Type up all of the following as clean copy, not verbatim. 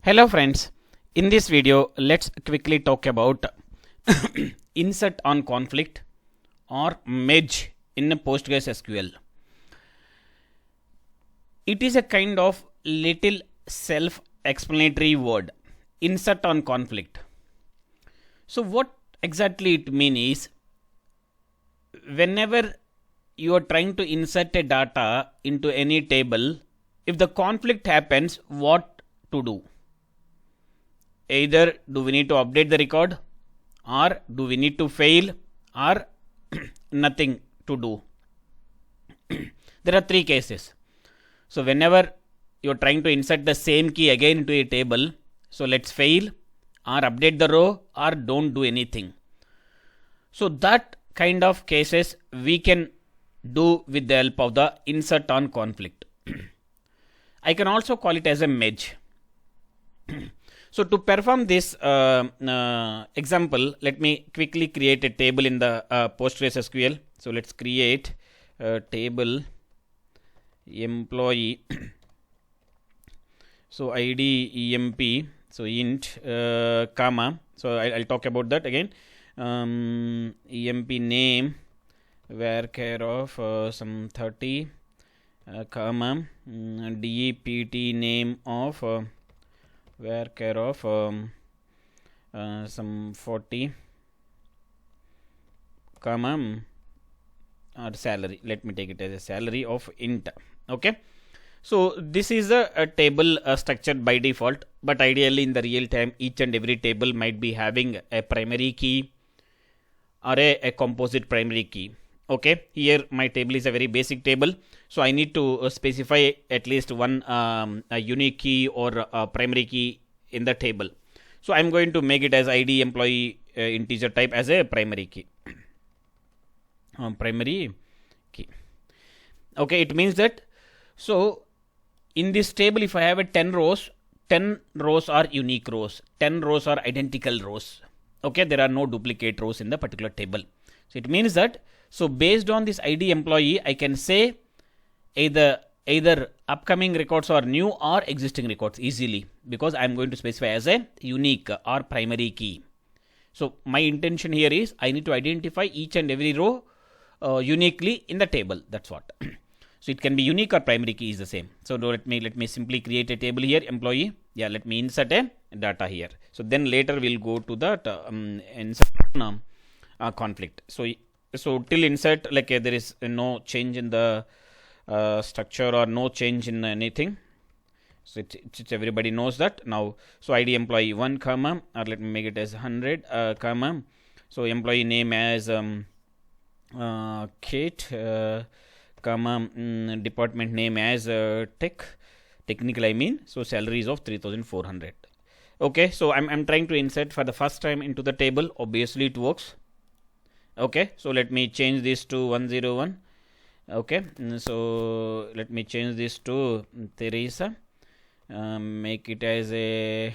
Hello friends, in this video let's quickly talk about insert on conflict or merge in PostgreSQL. It is a kind of little self-explanatory word, insert on conflict. So what exactly it means is, whenever you are trying to insert a data into any table, if the conflict happens, what to do? Either do we need to update the record, or do we need to fail, or nothing to do. There are three cases. So whenever you are trying to insert the same key again into a table, so let's fail or update the row or don't do anything. So that kind of cases we can do with the help of the insert on conflict. I can also call it as a merge. So to perform this example, let me quickly create a table in the PostgreSQL. So let's create a table employee. So ID emp, so int comma. So I'll talk about that again. Emp name varchar of some 30 comma dept name of varchar of some 40 comma or salary. Let me take it as a salary of int. Okay, so this is a table structured by default, but ideally in the real time each and every table might be having a primary key or a composite primary key. Okay, here my table is a very basic table, so I need to specify at least one a unique key or a primary key in the table. So I'm going to make it as ID employee integer type as a primary key. Primary key. Okay, it means that, so in this table if I have a 10 rows are unique rows, 10 rows are identical rows. Okay, there are no duplicate rows in the particular table. So it means that, so based on this ID employee, I can say either upcoming records are new or existing records easily, because I am going to specify as a unique or primary key. So my intention here is I need to identify each and every row uniquely in the table. That's what. So it can be unique or primary key is the same. So let me simply create a table here, employee. Yeah, let me insert a data here. So then later we'll go to that insert conflict. So till insert, like there is no change in the structure or no change in anything. So it's everybody knows that now. So ID employee 1 comma, or let me make it as 100 comma. So employee name as Kate comma department name as technical I mean. So salaries of 3,400. Okay, so I'm trying to insert for the first time into the table. Obviously it works. Okay, so let me change this to 101. Okay, so let me change this to Teresa. Make it as a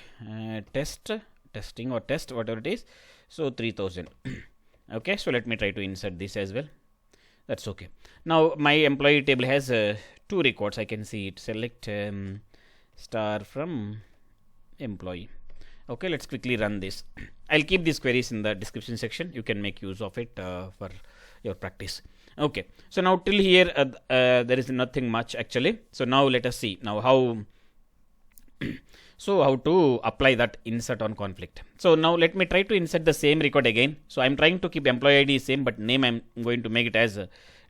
testing or test, whatever it is. So 3000. Okay, so let me try to insert this as well. That's okay. Now my employee table has 2 records. I can see it. Select star from employee. Okay, let's quickly run this. I'll keep these queries in the description section. You can make use of it for your practice. Okay, so now till here there is nothing much actually. So now let us see now how how to apply that insert on conflict. So now let me try to insert the same record again. So I'm trying to keep employee ID same, but name I'm going to make it as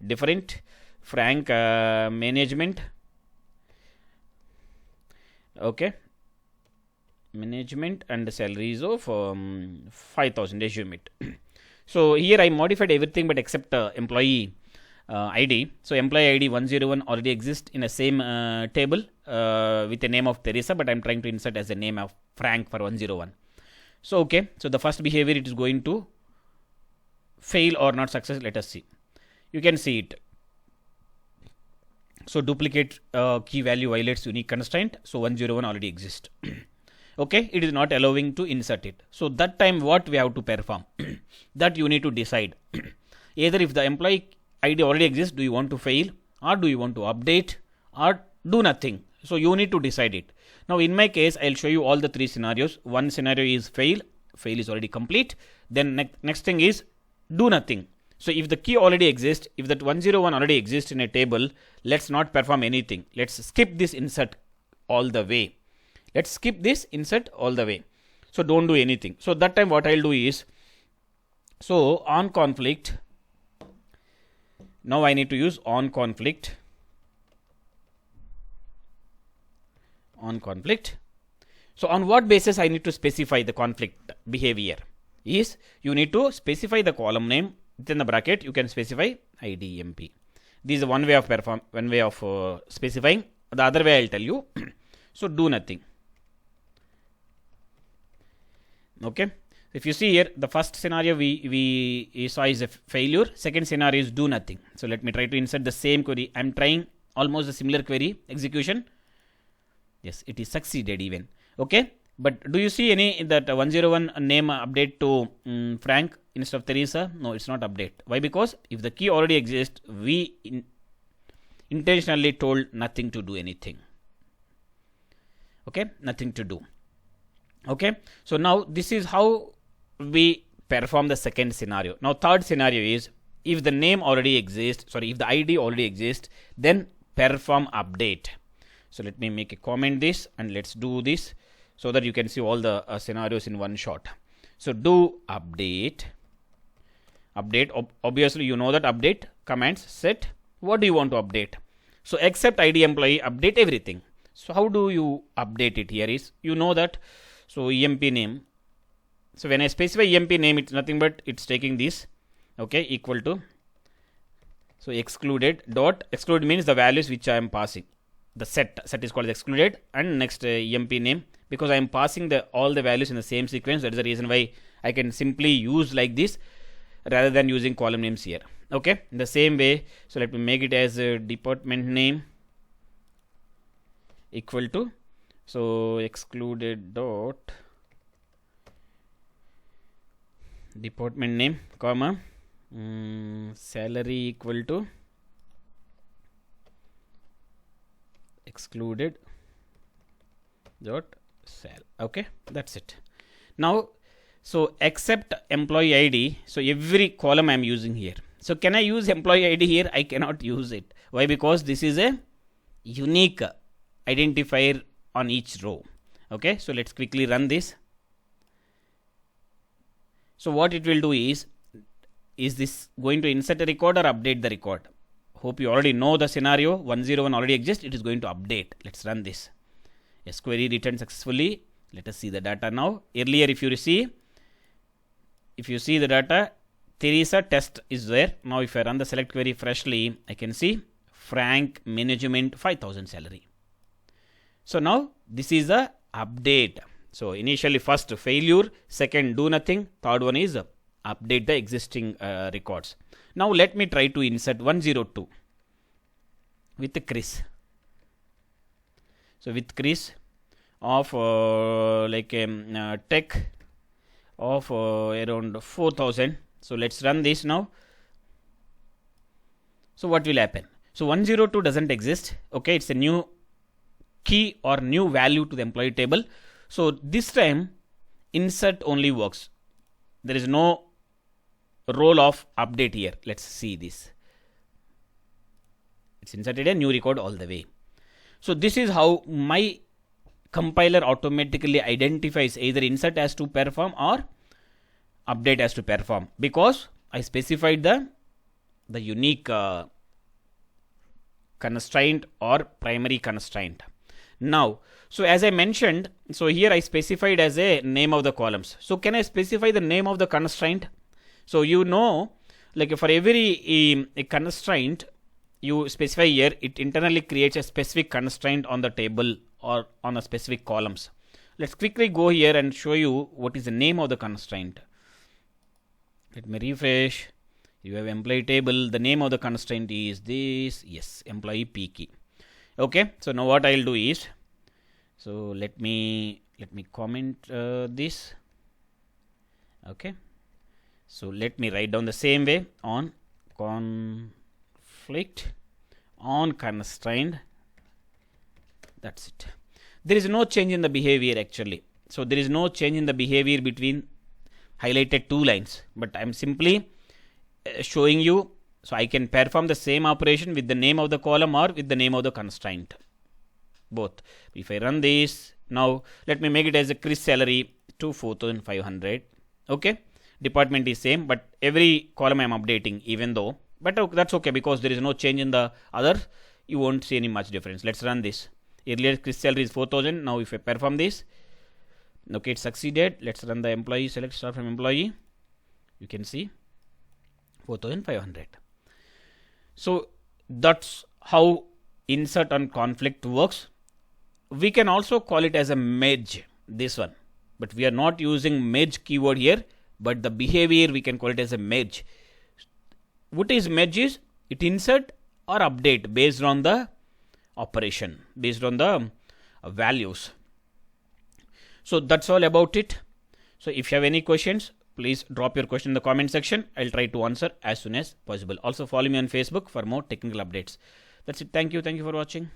different. Frank management. Okay, management and the salaries of 5,000, assume it. So here I modified everything but except employee ID. So employee ID 101 already exists in a same table with the name of Teresa, but I'm trying to insert as a name of Frank for 101. So okay, so the first behavior, it is going to fail or not success. Let us see. You can see it. So duplicate key value violates unique constraint. So 101 already exists. Okay, it is not allowing to insert it. So that time what we have to perform that you need to decide. Either if the employee ID already exists, do you want to fail, or do you want to update, or do nothing. So you need to decide it. Now in my case, I'll show you all the three scenarios. One scenario is fail is already complete. Then next thing is do nothing. So if the key already exists, if that 101 already exists in a table, let's not perform anything. Let's skip this insert all the way. Let's skip this insert all the way. So don't do anything. So that time what I'll do is, so on conflict, now I need to use on conflict. On conflict. So on what basis I need to specify the conflict behavior is, you need to specify the column name. Within the bracket you can specify IDMP. This is one way of specifying. The other way I'll tell you. So do nothing. Okay. If you see here, the first scenario we saw is a failure. Second scenario is do nothing. So let me try to insert the same query. I'm trying almost a similar query execution. Yes, it is succeeded even. Okay. But do you see any that 101 name update to Frank instead of Teresa? No, it's not update. Why? Because if the key already exists, we intentionally told nothing to do anything. Okay, nothing to do. Okay, so now this is how we perform the second scenario. Now third scenario is, if the name already exists, if the ID already exists, then perform update. So let me make a comment this and let's do this so that you can see all the scenarios in one shot. So do update. Obviously you know that update commands set. What do you want to update? So except ID employee, update everything. So how do you update it? Here is, you know that, so EMP name. So when I specify EMP name, it's nothing but it's taking this, okay, equal to, so excluded dot, exclude means the values which I am passing. The set is called excluded, and next EMP name, because I am passing all the values in the same sequence. That is the reason why I can simply use like this rather than using column names here. Okay, in the same way, so let me make it as a department name equal to, so excluded dot department name comma salary equal to excluded dot sal. Okay, that's it. Now, so except employee ID, so every column I am using here. So can I use employee ID here? I cannot use it. Why? Because this is a unique identifier on each row. Okay, so let's quickly run this. So what it will do is this going to insert a record or update the record? Hope you already know the scenario. 101 already exists. It is going to update. Let's run this. Yes, query returned successfully. Let us see the data now. Earlier, if you see the data, Teresa test is there. Now, if I run the select query freshly, I can see Frank management 5,000 salary. So now this is the update. So initially first failure, second do nothing, third one is update the existing records. Now let me try to insert 102 with Chris. So with Chris of tech of around 4,000. So let's run this now. So what will happen? So 102 doesn't exist. Okay, it's a new key or new value to the employee table. So this time insert only works. There is no role of update here. Let's see this. It's inserted a new record all the way. So this is how my compiler automatically identifies either insert as to perform or update as to perform, because I specified the unique constraint or primary constraint. Now, so as I mentioned, so here I specified as a name of the columns. So can I specify the name of the constraint? So you know, like for every a constraint you specify here, it internally creates a specific constraint on the table or on a specific columns. Let's quickly go here and show you what is the name of the constraint. Let me refresh. You have employee table. The name of the constraint is this. Yes, employee P key. Okay. So now what I'll do is, so let me comment this. Okay. So let me write down the same way on conflict on constraint. That's it. there is no change in the behavior actually. So there is no change in the behavior between highlighted two lines, but I am simply showing you, so I can perform the same operation with the name of the column or with the name of the constraint, both. If I run this, now let me make it as a Chris salary to 4,500. Okay, department is same, but every column I am updating, even though, but that's okay because there is no change in the other, you won't see any much difference. Let's run this. Earlier Chris salary is 4,000. Now if I perform this, okay, it succeeded. Let's run the employee, select start from employee. You can see 4,500. So that's how insert and conflict works. We can also call it as a merge, this one, but we are not using merge keyword here, but the behavior we can call it as a merge. What is merge is, it insert or update based on the operation, based on the values. So that's all about it. So if you have any questions, please drop your question in the comment section. I'll try to answer as soon as possible. Also follow me on Facebook for more technical updates. That's it. Thank you for watching.